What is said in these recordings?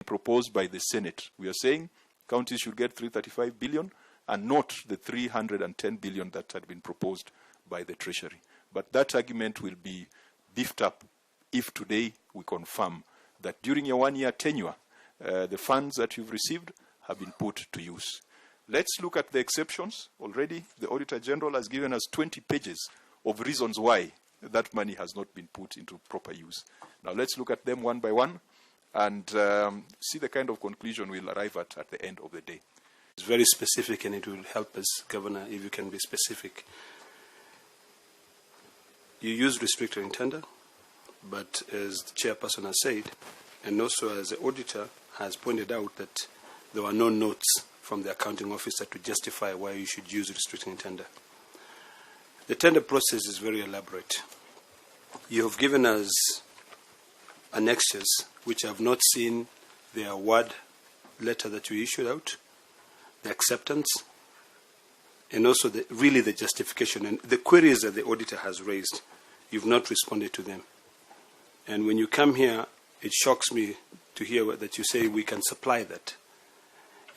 proposed by the Senate. We are saying counties should get 335 billion and not the 310 billion that had been proposed by the Treasury. But that argument will be beefed up if today we confirm that during your one-year tenure, the funds that you've received have been put to use. Let's look at the exceptions. Already, the Auditor General has given us 20 pages of reasons why that money has not been put into proper use. Now, let's look at them one by one and see the kind of conclusion we'll arrive at the end of the day. It's very specific, and it will help us, Governor, if you can be specific. You use restricted tender, but as the chairperson has said, and also as the auditor has pointed out, that there were no notes from the accounting officer to justify why you should use restricted tender. The tender process is very elaborate. You have given us annexures which have not seen the award letter that you issued out, the acceptance, and also really the justification. And the queries that the auditor has raised, you've not responded to them. And when you come here, it shocks me to hear that you say we can supply that.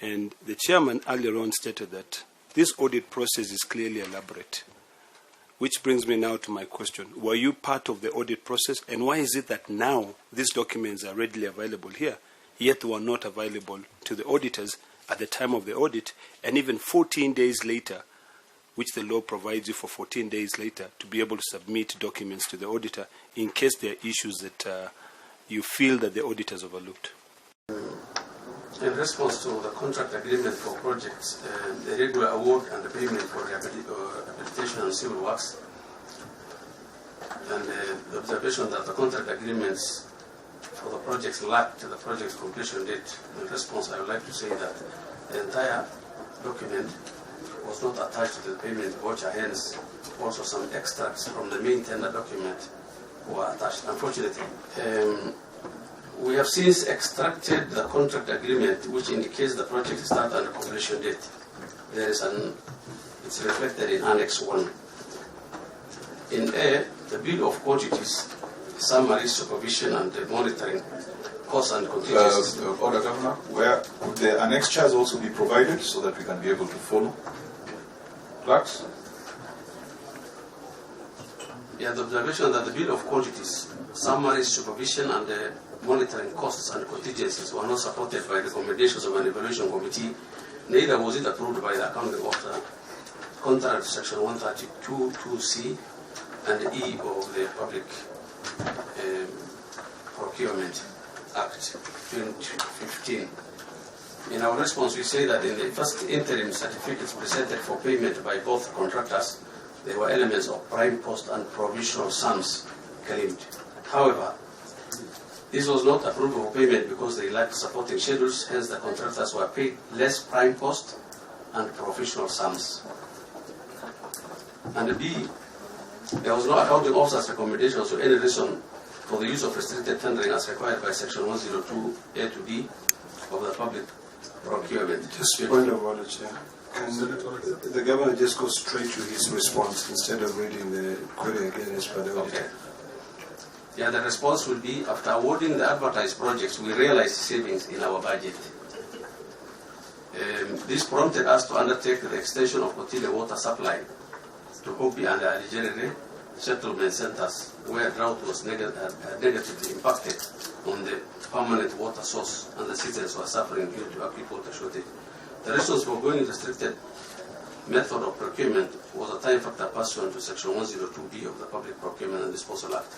And the chairman earlier on stated that this audit process is clearly elaborate. Which brings me now to my question. Were you part of the audit process? And why is it that now these documents are readily available here, yet were not available to the auditors at the time of the audit, and even 14 days later, which the law provides you for 14 days later to be able to submit documents to the auditor in case there are issues that you feel that the auditors overlooked? In response to the contract agreement for projects, the regular award and the payment for rehabilitation and civil works, and the observation that the contract agreements for the projects lacked the project's completion date. In response, I would like to say that the entire document was not attached to the payment voucher, hence also some extracts from the main tender document were attached. Unfortunately, we have since extracted the contract agreement which indicates the project start and completion date. There is it's reflected in Annex 1. In A, the bill of quantities, summary, supervision, and monitoring, costs and contingencies. Order, Governor, where would the annexures also be provided so that we can be able to follow? Clerks? Yeah, the observation that the bill of quantities, summary, supervision, and monitoring costs and contingencies were not supported by recommendations of an evaluation committee, neither was it approved by the accounting officer, contrary to Section 132(2)(c) and E of the Public Procurement Act 2015. In our response, we say that in the first interim certificates presented for payment by both contractors, there were elements of prime cost and provisional sums claimed. However, this was not approved for payment because they lacked supporting schedules, hence the contractors were paid less prime cost and provisional sums. And B, there was no accounting officer's recommendations or any reason for the use of restricted tendering as required by Section 102A to D of the Public Procurement. Just point of order, Chair. Can the Governor just go straight to his response instead of reading the query again as per the auditor? Okay. Yeah, the response will be, after awarding the advertised projects, we realized savings in our budget. This prompted us to undertake the extension of Kotile water supply to Hopi and Algeria settlement centers where drought was negatively impacted on the permanent water source and the citizens were suffering due to acute water shortage. The reasons for going restricted method of procurement was a time factor pursuant to Section 102B of the Public Procurement and Disposal Act.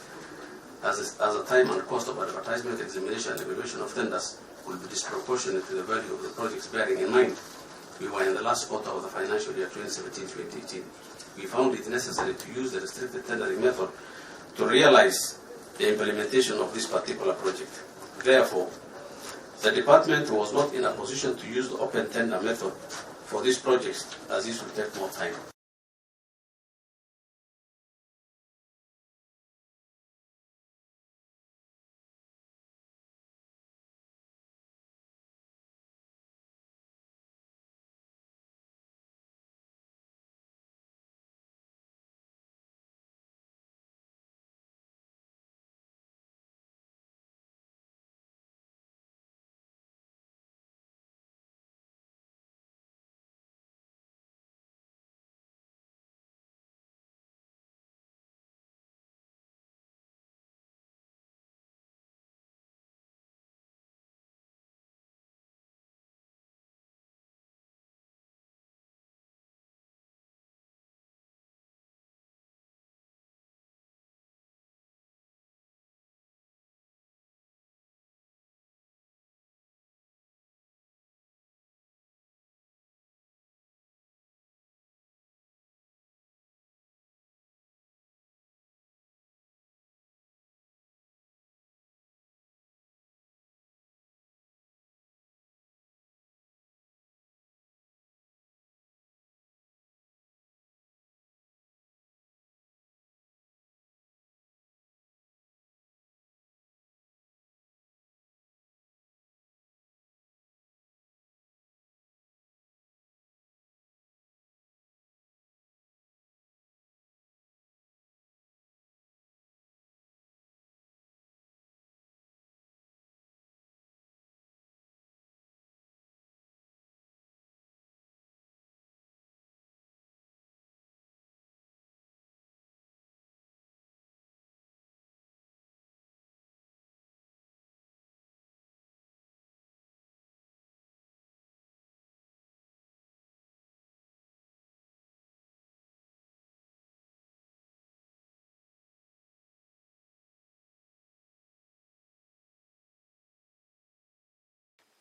As the time and cost of advertisement, examination, and evaluation of tenders will be disproportionate to the value of the projects, bearing in mind we were in the last quarter of the financial year 2017-2018. We found it necessary to use the restricted tendering method to realize the implementation of this particular project. Therefore, the department was not in a position to use the open tender method for these projects, as this will take more time.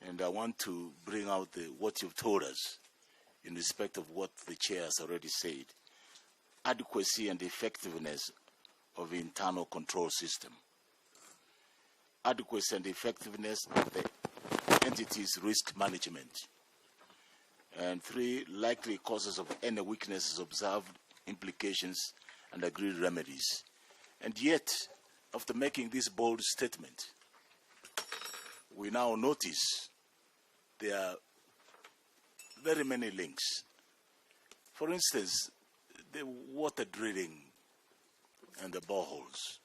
And I want to bring out what you've told us in respect of what the chair has already said. Adequacy and effectiveness of the internal control system. Adequacy and effectiveness of the entity's risk management. And 3, likely causes of any weaknesses observed, implications, and agreed remedies. And yet, after making this bold statement, we now notice there are very many links. For instance, the water drilling and the boreholes.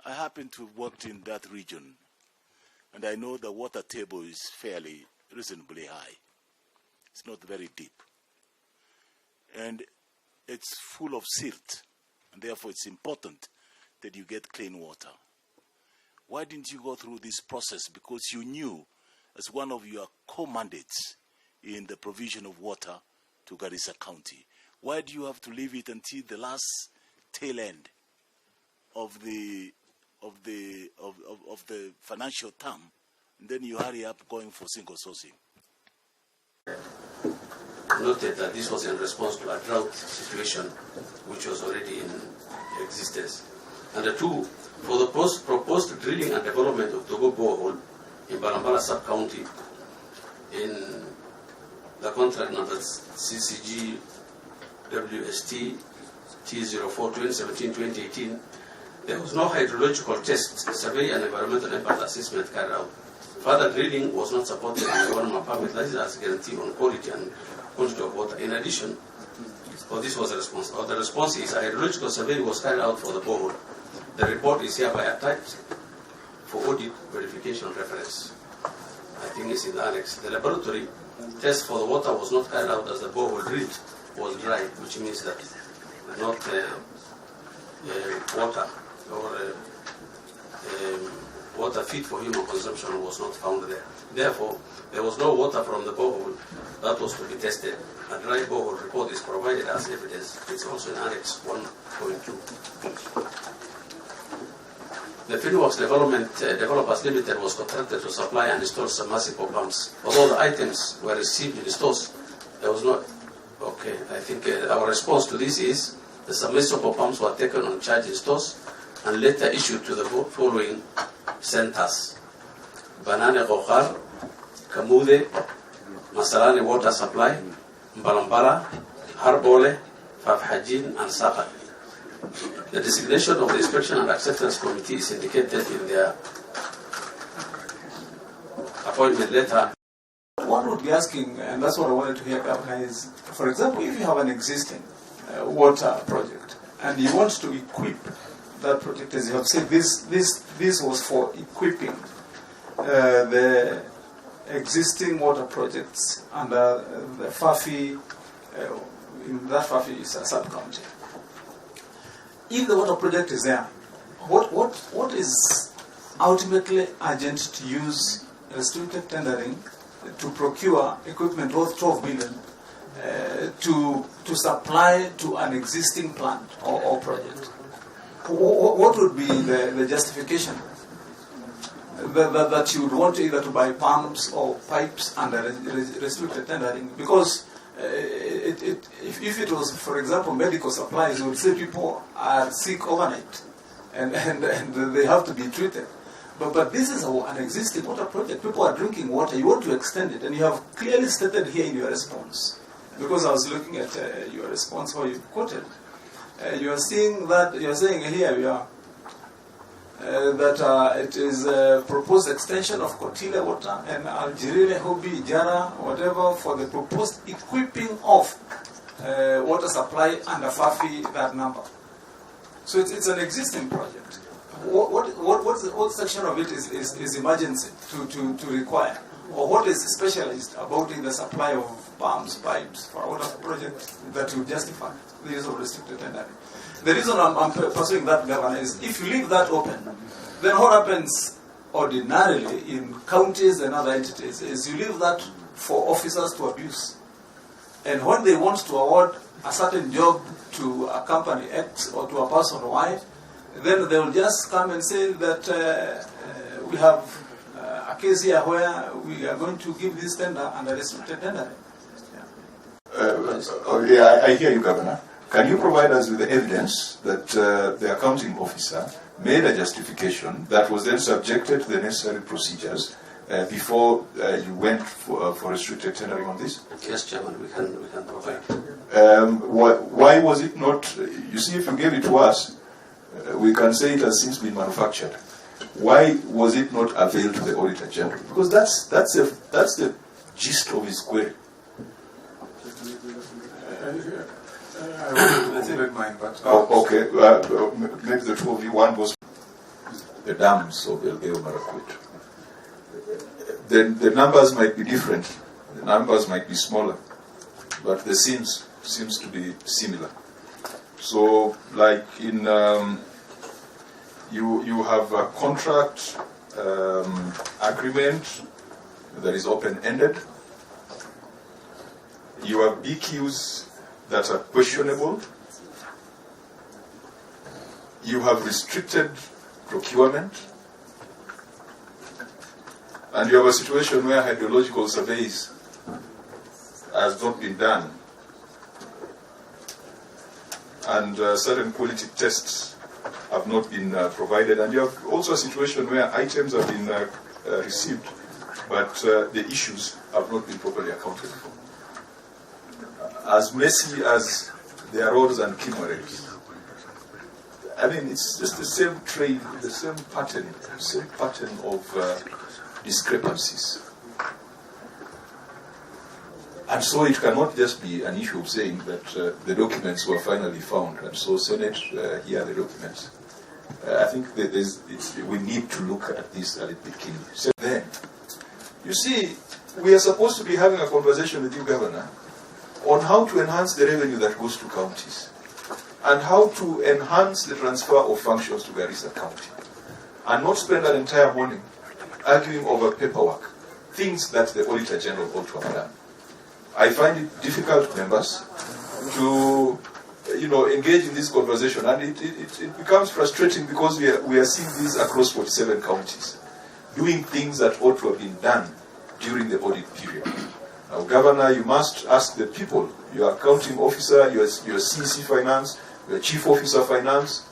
I happen to have worked in that region, and I know the water table is fairly reasonably high. It's not very deep. And it's full of silt, and therefore it's important that you get clean water. Why didn't you go through this process? Because you knew, as one of your co-mandates in the provision of water to Garissa County, why do you have to leave it until the last tail end of the financial term, and then you hurry up going for single sourcing? Noted that this was in response to a drought situation which was already in existence. And the 2, for the proposed drilling and development of Togo borehole in Balambala sub-county in the contract number CCG WST T04 2017-2018, there was no hydrological test, survey, and environmental impact assessment carried out. Further drilling was not supported in the government permit license as guarantee on quality and quantity of water. In addition, this was the response. The response is a hydrological survey was carried out for the borehole. The report is hereby attached for audit verification reference. I think it's in the annex. The laboratory test for the water was not carried out as the borehole drilled was dry, which means that not water or water fit for human consumption was not found there. Therefore, there was no water from the borehole that was to be tested. A dry borehole report is provided as evidence. It's also in Annex 1.2. The Fieldworks Developers Limited was contracted to supply and install submersible pumps. Although the items were received in the stores, there was no... Okay, I think our response to this is the submersible pumps were taken on charge in stores and later issued to the following centers: Banane Gokhar, Kamude, Masalani Water Supply, Mbalambala, Harbole, Fafhajin, and Sakat. The designation of the Inspection and Acceptance Committee is indicated in their appointment letter. One would be asking, and that's what I wanted to hear, Governor, is, for example, if you have an existing water project and you want to equip that project, as you have said, this was for equipping the existing water projects under the FAFI, in that FAFI sub-county. If the water project is there, what is ultimately urgent to use restricted tendering to procure equipment worth 12 billion to supply to an existing plant or project? What would be the justification that you would want either to buy pumps or pipes under restricted tendering? Because if it was, for example, medical supplies, you would say people are sick overnight and they have to be treated. But this is an existing water project. People are drinking water. You want to extend it, and you have clearly stated here in your response, because I was looking at your response where you quoted. You are saying here that it is a proposed extension of Kotile water and Algeria, Hobi, Jara, whatever, for the proposed equipping of water supply under FAFI, that number. So it's an existing project. What section of it is emergency to require? Or what is specialized about in the supply of pumps, pipes for a water project that will justify the use of restricted tendering? The reason I'm pursuing that, Governor, is if you leave that open, then what happens ordinarily in counties and other entities is you leave that for officers to abuse. And when they want to award a certain job to a company X or to a person Y, then they will just come and say that we have a case here where we are going to give this tender under restricted tendering. I hear you, Governor. Can you provide us with the evidence that the accounting officer made a justification that was then subjected to the necessary procedures before you went for restricted tendering on this? Yes, Chairman, we can provide. Why was it not? You see, if you gave it to us, we can say it has since been manufactured. Why was it not availed to the Auditor General? Because that's the gist of his query. I think mine, but Okay, maybe the two of you. One was the dams of Elgeyo Marakwet. The numbers might be different. The numbers might be smaller, but the seams seems to be similar. So, like in you have a contract agreement that is open-ended. You have BQs that are questionable. You have restricted procurement. And you have a situation where hydrological surveys has not been done. And certain quality tests have not been provided. And you have also a situation where items have been received, but the issues have not been properly accounted for. As messy as their roads and Kimware's, I mean, it's just the same trade, the same pattern of discrepancies. And so it cannot just be an issue of saying that the documents were finally found, and so Senate, here are the documents. I think that we need to look at this a little bit keenly. So then, you see, we are supposed to be having a conversation with you, Governor, on how to enhance the revenue that goes to counties, and how to enhance the transfer of functions to Garissa County, and not spend an entire morning arguing over paperwork, things that the Auditor General ought to have done. I find it difficult, members, to engage in this conversation, and it becomes frustrating because we are seeing this across 47 counties, doing things that ought to have been done during the audit period. Now, Governor, you must ask the people, your accounting officer, your CC Finance, your Chief Officer Finance,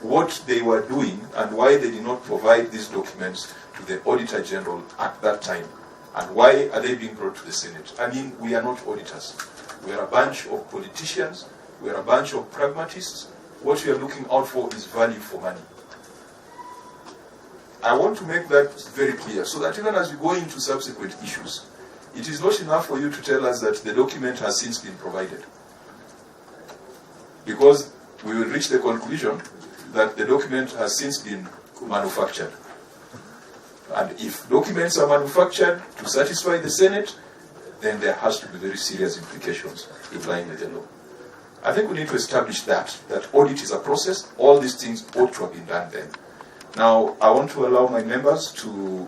what they were doing and why they did not provide these documents to the Auditor General at that time. And why are they being brought to the Senate? I mean, we are not auditors. We are a bunch of politicians. We are a bunch of pragmatists. What we are looking out for is value for money. I want to make that very clear so that even as we go into subsequent issues, it is not enough for you to tell us that the document has since been provided. Because we will reach the conclusion that the document has since been manufactured. And if documents are manufactured to satisfy the Senate, then there has to be very serious implications in line with the law. I think we need to establish that audit is a process. All these things ought to have been done then. Now, I want to allow my members to